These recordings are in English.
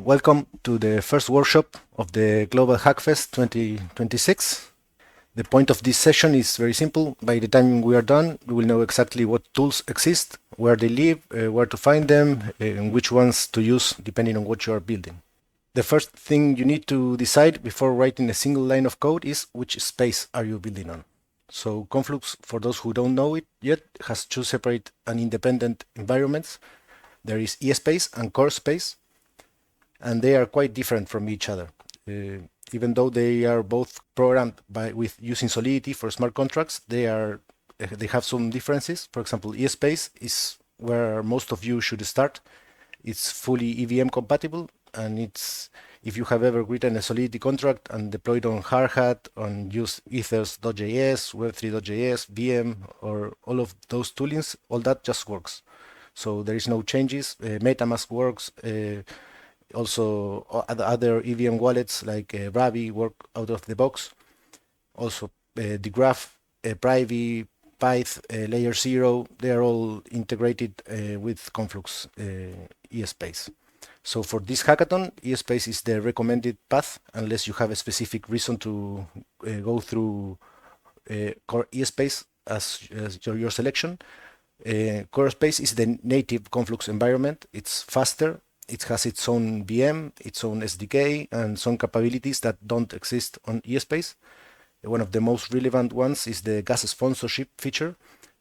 Welcome to the first workshop of the Global Hackfest 2026. The point of this session is very simple. By the time we are done, we will know exactly what tools exist, where they live, where to find them, and which ones to use depending on what you are building. The first thing you need to decide before writing a single line of code is which space are you building on. So Conflux, for those who don't know it yet, has two separate and independent environments. There is ESpace and core space, and they are quite different from each other. Even though they are both programmed with using Solidity for smart contracts, they have some differences. For example, ESpace is where most of you should start. It's fully EVM compatible, and if you have ever written a Solidity contract and deployed on Hardhat, on used ethers.js, web3.js, VM, or all of those toolings, all that just works. So there is no changes. MetaMask works. Also, other EVM wallets like Ravi work out of the box. Also, the Graph, Privy, Pyth, Layer 0, they are all integrated with Conflux ESpace. So for this hackathon, ESpace is the recommended path unless you have a specific reason to go through core ESpace as your selection. Core space is the native Conflux environment. It's faster. It has its own VM, its own SDK, and some capabilities that don't exist on ESpace. One of the most relevant ones is the gas sponsorship feature,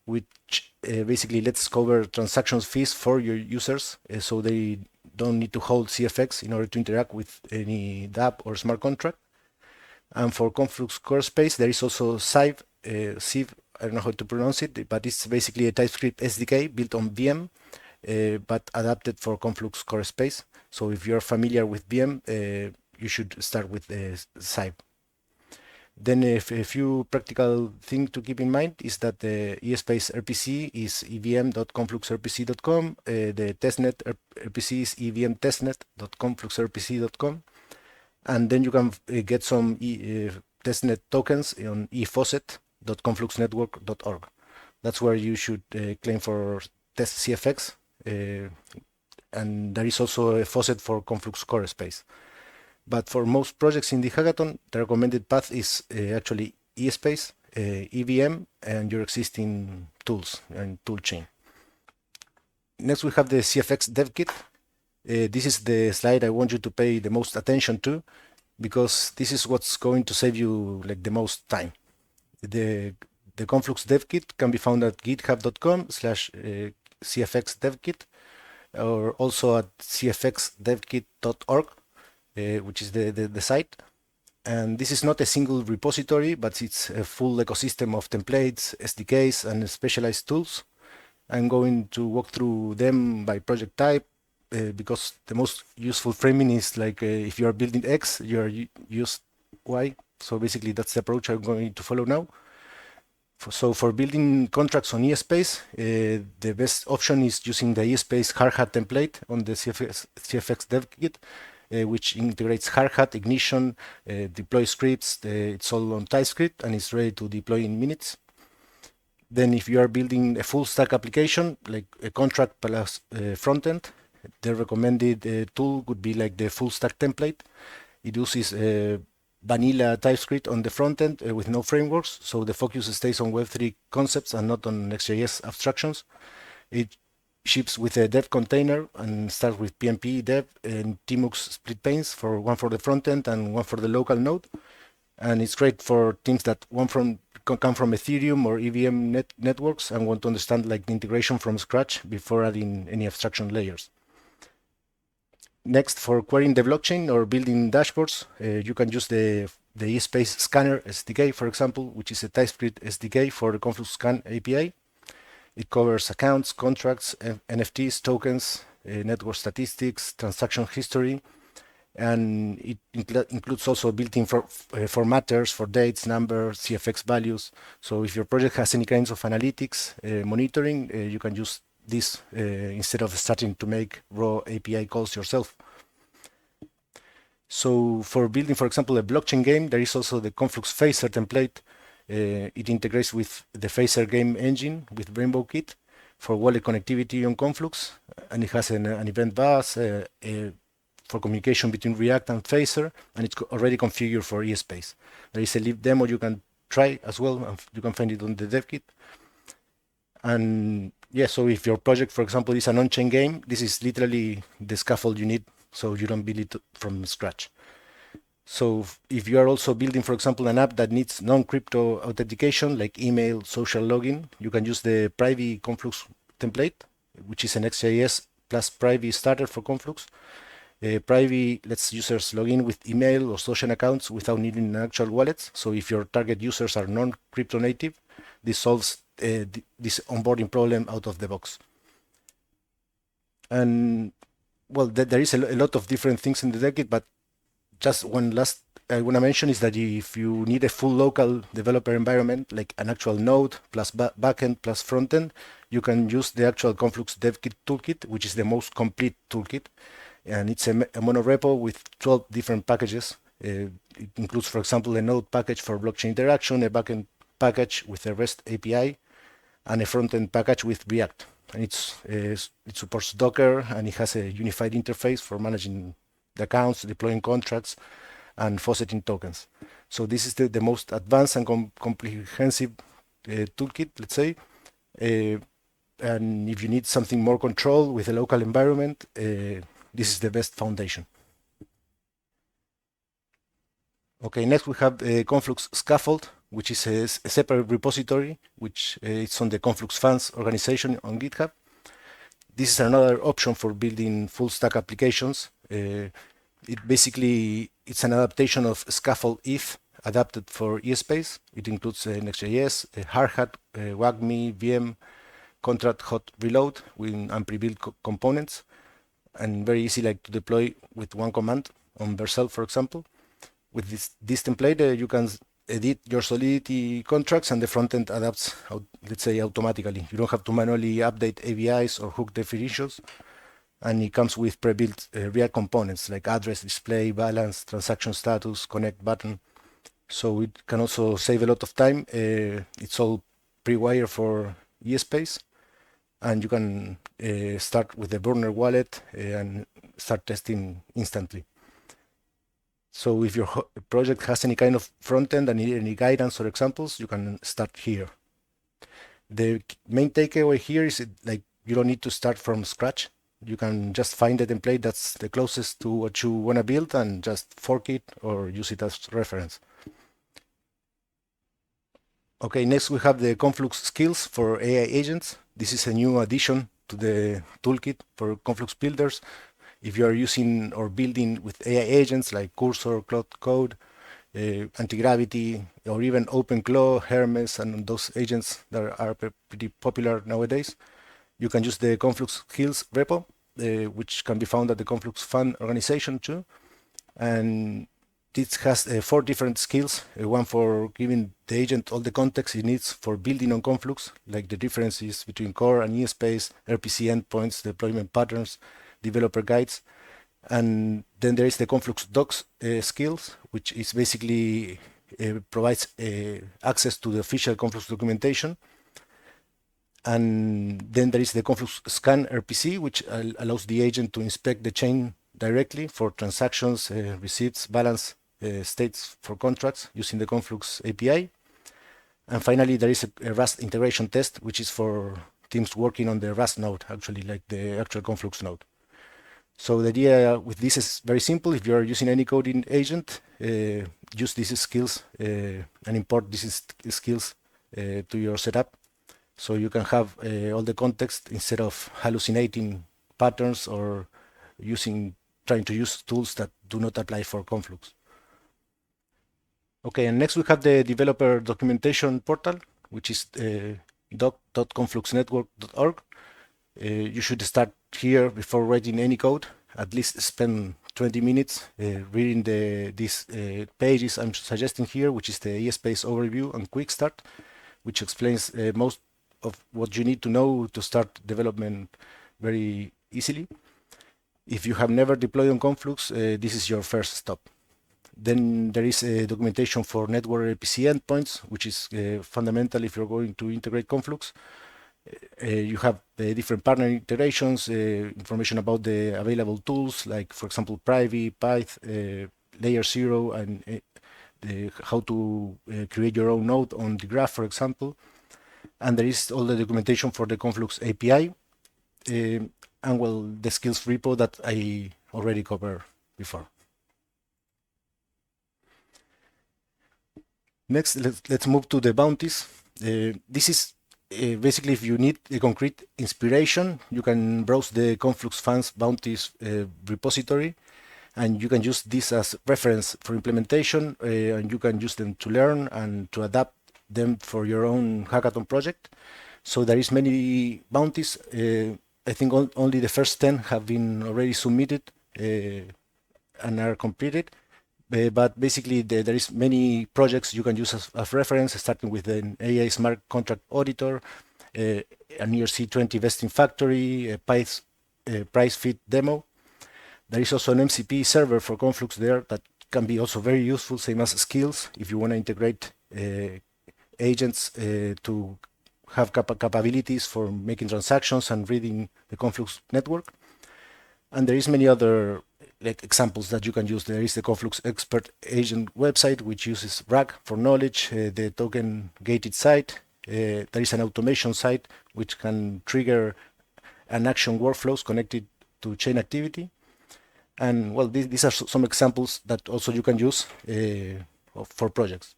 which basically lets cover transactions fees for your users, so they don't need to hold CFX in order to interact with any dApp or smart contract. And for Conflux core space, there is also Sieve, I don't know how to pronounce it, but it's basically a TypeScript SDK built on VM, but adapted for Conflux core space. So if you're familiar with VM, you should start with Sieve. Then a few practical things to keep in mind is that the ESpace RPC is evm.confluxrpc.com, the testnet RPC is evmtestnet.confluxrpc.com, and then you can get some testnet tokens on efaucet.confluxnetwork.org. That's where you should claim for test CFX, and there is also a faucet for Conflux core space. But for most projects in the hackathon, the recommended path is actually ESpace, EVM, and your existing tools and toolchain. Next, we have the CFX DevKit. This is the slide I want you to pay the most attention to, because this is what's going to save you like the most time. The Conflux DevKit can be found at github.com/cfxdevkit, or also at cfxdevkit.org. Which is the site. And this is not a single repository, but it's a full ecosystem of templates, SDKs, and specialized tools. I'm going to walk through them by project type, because the most useful framing is like if you are building X, you use Y. So basically that's the approach I'm going to follow now. So for building contracts on ESpace, the best option is using the ESpace Hardhat template on the CFX DevKit, which integrates Hardhat, Ignition, deploy scripts. It's all on TypeScript and it's ready to deploy in minutes. Then if you are building a full stack application, like a contract plus frontend, the recommended tool would be like the full stack template. It uses vanilla TypeScript on the frontend with no frameworks, so the focus stays on Web3 concepts and not on Next.js abstractions. It ships with a dev container and starts with PnP dev and tmux split panes, one for the front end and one for the local node. And it's great for teams that come from Ethereum or EVM networks and want to understand like the integration from scratch before adding any abstraction layers. Next, for querying the blockchain or building dashboards, you can use the ESpace Scanner SDK, for example, which is a TypeScript SDK for the Conflux Scan API. It covers accounts, contracts, NFTs, tokens, network statistics, transaction history, and it includes also built-in formatters for dates, numbers, CFX values. So if your project has any kinds of analytics, monitoring, you can use this instead of starting to make raw API calls yourself. So for building, for example, a blockchain game, there is also the Conflux Phaser template. It integrates with the Phaser game engine with Rainbow Kit for wallet connectivity on Conflux, and it has an event bus, a for communication between React and Phaser, and it's already configured for ESpace. There is a live demo you can try as well, and you can find it on the DevKit. And yeah, so if your project, for example, is an on-chain game, this is literally the scaffold you need, so you don't build it from scratch. So if you are also building, for example, an app that needs non-crypto authentication, like email, social login, you can use the private Conflux template, which is an XJS plus private starter for Conflux. Private lets users log in with email or social accounts without needing an actual wallet. So if your target users are non-crypto native, this solves this onboarding problem out of the box. And well, there is a lot of different things in the DevKit, but just one last I want to mention is that if you need a full local developer environment, like an actual node plus backend plus frontend, you can use the actual Conflux DevKit toolkit, which is the most complete toolkit. And it's a mono repo with 12 different packages. It includes, for example, a node package for blockchain interaction, a backend package with a REST API, and a front-end package with React. And it supports Docker, and it has a unified interface for managing the accounts, deploying contracts, and fauceting tokens. So this is the most advanced and comprehensive toolkit, let's say. And if you need something more control with a local environment, this is the best foundation. Okay, next we have the Conflux Scaffold, which is a separate repository, which is on the Conflux fans organization on GitHub. This is another option for building full stack applications. It's an adaptation of Scaffold if adapted for ESpace. It includes Next.js, Hardhat, WAGMI, VM, contract hot reload and pre-built components, and very easy to deploy with one command on Vercel, for example. With this template, you can edit your Solidity contracts, and the frontend adapts, let's say, automatically. You don't have to manually update ABIs or hook definitions, and it comes with pre-built React components like address, display, balance, transaction status, connect button. So it can also save a lot of time. It's all pre-wired for ESpace, and you can start with the burner wallet and start testing instantly. So if your project has any kind of front end and need any guidance or examples, you can start here. The main takeaway here is you don't need to start from scratch. You can just find a template that's the closest to what you want to build and just fork it or use it as reference. Okay, next we have the Conflux skills for AI agents. This is a new addition to the toolkit for Conflux builders. If you are using or building with AI agents like Cursor, Cloud Code, Antigravity, or even OpenClaw, Hermes, and those agents that are pretty popular nowadays, you can use the Conflux skills repo, which can be found at the Conflux fan organization too. And this has 4 different skills, one for giving the agent all the context it needs for building on Conflux, like the differences between core and ESpace, RPC endpoints, deployment patterns, developer guides. And then there is the Conflux docs skills, which is basically provides access to the official Conflux documentation. And then there is the Conflux scan RPC, which allows the agent to inspect the chain directly for transactions, receipts, balance, states for contracts using the Conflux API. And finally, there is a Rust integration test, which is for teams working on the Rust node, actually, like the actual Conflux node. So the idea with this is very simple. If you are using any coding agent, use these skills and import these skills to your setup, so you can have all the context instead of hallucinating patterns or trying to use tools that do not apply for Conflux. Okay, and next we have the developer documentation portal, which is doc.confluxnetwork.org. You should start here before writing any code. At least spend 20 minutes reading these pages I'm suggesting here, which is the ESpace overview and quick start, which explains most of what you need to know to start development very easily. If you have never deployed on Conflux, this is your first stop. Then there is a documentation for network RPC endpoints, which is fundamental if you're going to integrate Conflux. You have different partner integrations, information about the available tools, like, for example, Privy, Pyth, Layer 0, and how to create your own node on the graph, for example. And there is all the documentation for the Conflux API, and well, the skills repo that I already covered before. Next, let's move to the bounties. This is basically, if you need a concrete inspiration, you can browse the Conflux Fans Bounties repository, and you can use this as reference for implementation, and you can use them to learn and to adapt them for your own hackathon project. So there is many bounties. I think only the first 10 have been already submitted and are completed. But basically, there is many projects you can use as reference, starting with an AI Smart Contract Auditor, an ERC20 Vesting Factory, a price fit demo. There is also an MCP server for Conflux there that can be also very useful, same as skills, if you want to integrate agents to have capabilities for making transactions and reading the Conflux network. And there is many other examples that you can use. There is the Conflux Expert Agent website, which uses RAG for knowledge, the token gated site. There is an automation site, which can trigger an action workflows connected to chain activity. And well, these are some examples that also you can use for projects.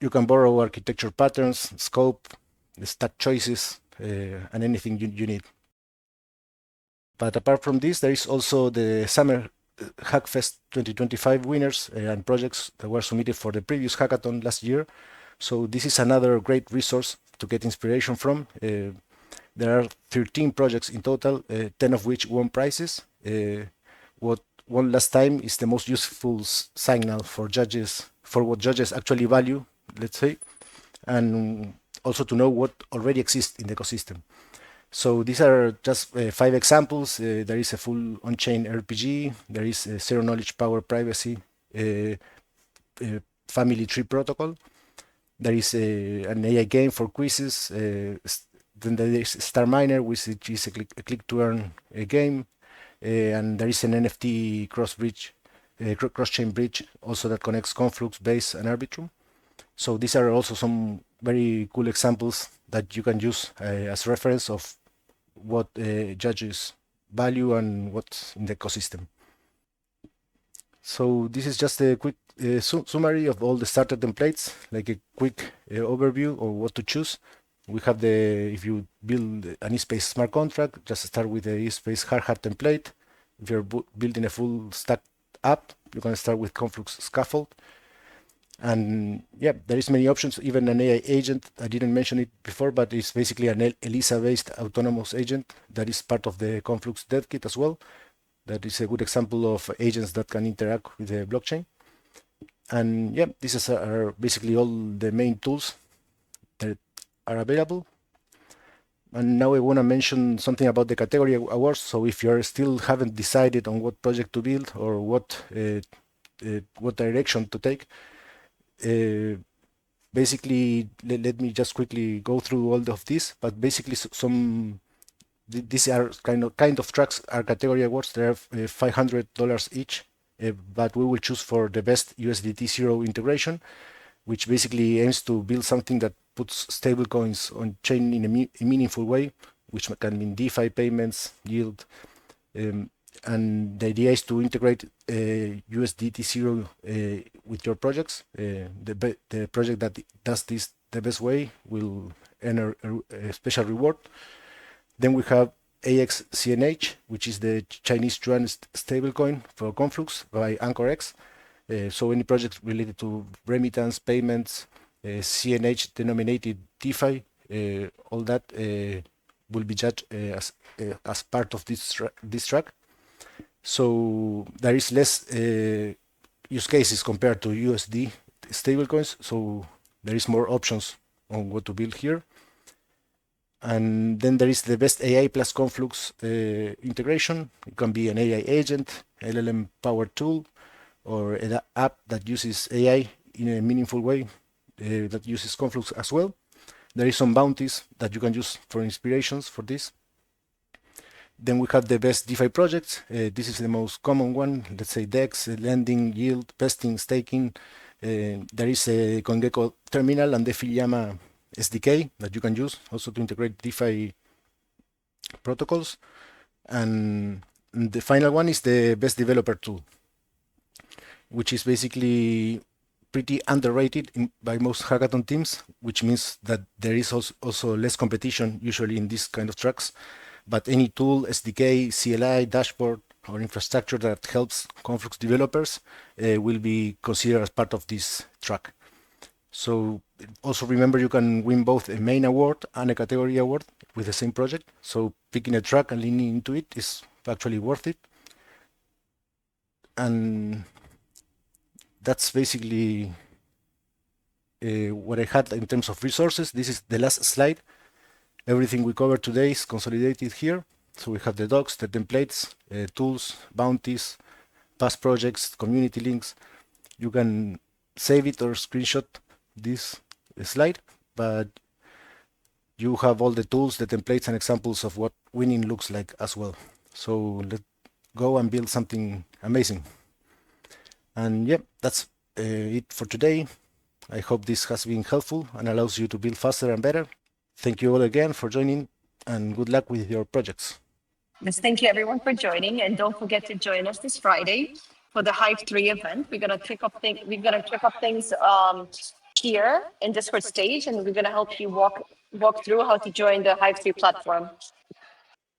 You can borrow architecture patterns, scope, the stack choices, and anything you need. But apart from this, there is also the Summer Hackfest 2025 winners and projects that were submitted for the previous hackathon last year. So this is another great resource to get inspiration from. There are 13 projects in total, 10 of which won prizes. What won last time is the most useful signal for judges, for what judges actually value, let's say, and also to know what already exists in the ecosystem. So these are just 5 examples. There is a full on-chain RPG. There is a zero knowledge power privacy family tree protocol. There is an AI game for quizzes. Then there is Star Miner, which is a click to earn game. And there is an NFT cross-chain bridge also that connects Conflux, Base, and Arbitrum. So these are also some very cool examples that you can use as reference of what judges value and what's in the ecosystem. So this is just a quick summary of all the starter templates, like a quick overview of what to choose. We have if you build an eSpace smart contract, just start with the eSpace hard hat template. If you're building a full stack app, you can start with Conflux Scaffold. And yeah, there is many options, even an AI agent. I didn't mention it before, but it's basically an ELISA-based autonomous agent that is part of the Conflux DevKit as well. That is a good example of agents that can interact with the blockchain. And yeah, these are basically all the main tools that are available. And now I want to mention something about the category awards. So if you still haven't decided on what project to build or what direction to take, basically let me just quickly go through all of this. But basically, these are kind of tracks are category awards. They are $500 each, but we will choose for the best USDT zero integration, which basically aims to build something that puts stablecoins on chain in a meaningful way, which can mean DeFi payments, yield. And the idea is to integrate USDT zero with your projects. The project that does this the best way will earn a special reward. Then we have AXCNH, which is the Chinese yuan stablecoin for Conflux by AnchorX. So any projects related to remittance, payments, CNH denominated DeFi, all that will be judged as part of this track. So there is less use cases compared to USD stablecoins, so there is more options on what to build here. And then there is the best AI plus Conflux integration. It can be an AI agent, LLM powered tool, or an app that uses AI in a meaningful way that uses Conflux as well. There is some bounties that you can use for inspirations for this. Then we have the best DeFi projects. This is the most common one. Let's say DEX, lending, yield, vesting, staking. There is a CoinGecko terminal and the Filiama SDK that you can use also to integrate DeFi protocols. And the final one is the best developer tool, which is basically pretty underrated by most hackathon teams, which means that there is also less competition usually in this kind of tracks. But any tool, SDK, CLI, dashboard, or infrastructure that helps Conflux developers will be considered as part of this track. So also remember you can win both a main award and a category award with the same project. So picking a track and leaning into it is actually worth it. And that's basically what I had in terms of resources. This is the last slide. Everything we covered today is consolidated here. So we have the docs, the templates, tools, bounties, past projects, community links. You can save it or screenshot this slide, but you have all the tools, the templates, and examples of what winning looks like as well. So let's go and build something amazing. And yeah, that's it for today. I hope this has been helpful and allows you to build faster and better. Thank you all again for joining, and good luck with your projects. Yes, thank you everyone for joining, and don't forget to join us this Friday for the Hive 3 event. We're gonna trick up things. We're gonna trick up things here in Discord stage, and we're gonna help you walk through how to join the Hive 3 platform.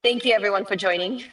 Thank you everyone for joining.